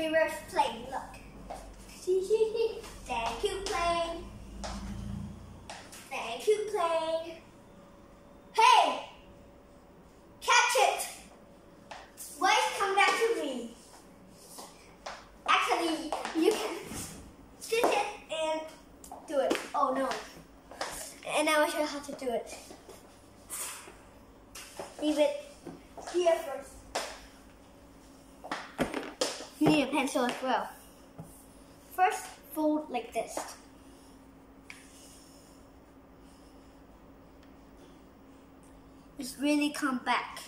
reverse playing. Look. Thank you, playing. Thank you, playing. Hey! Catch it! Boys, come back to me. Actually, you can sit it and do it. Oh no. And I will show you how to do it. Leave it here first. You need a pencil as well. First, fold like this. Just really come back.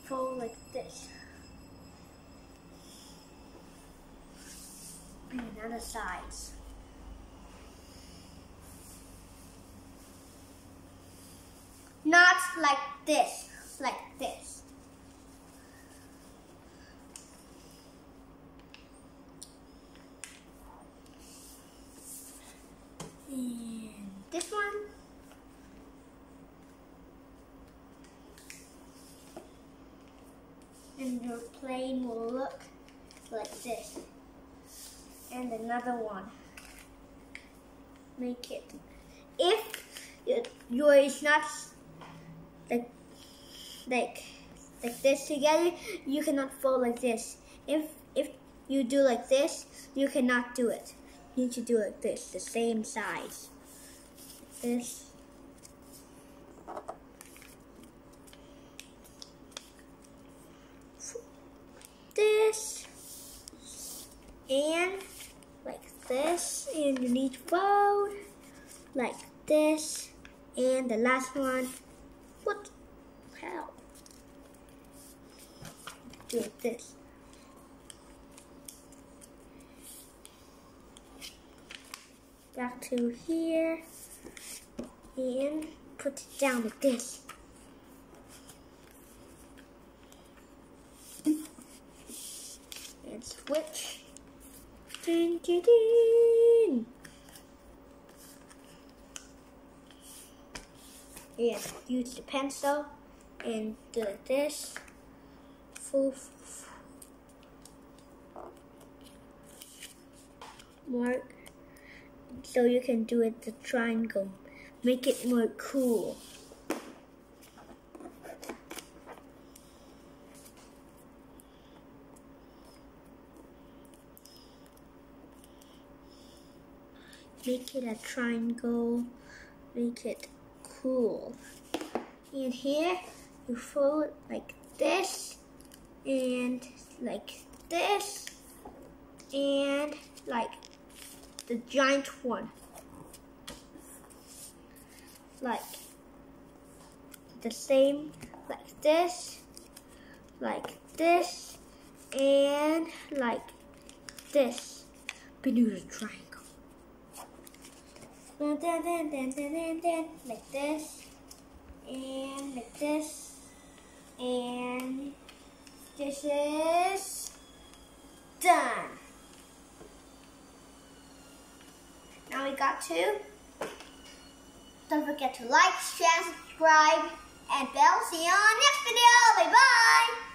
Fold like this. And other sides. Not like this, like this. And this one. And your plane will look like this. And another one. Make it. If your is not like this together, you cannot fold like this. If you do like this, you cannot do it. You need to do like this, the same size. This. This. And like this. And you need to fold like this. And the last one. What the hell? Do like this. Back to here and put it down like this. And switch. Ding, ding, ding. And use the pencil and do like this. Mark. So you can do it the triangle. Make it more cool. Make it a triangle. Make it cool. And here you fold like this and like this and like the giant one, like the same, like this, and like this. Bermuda triangle. Like this, and like this, and this is done. Now we got two. Don't forget to like, share, subscribe, and bell. See you on next video. Bye bye.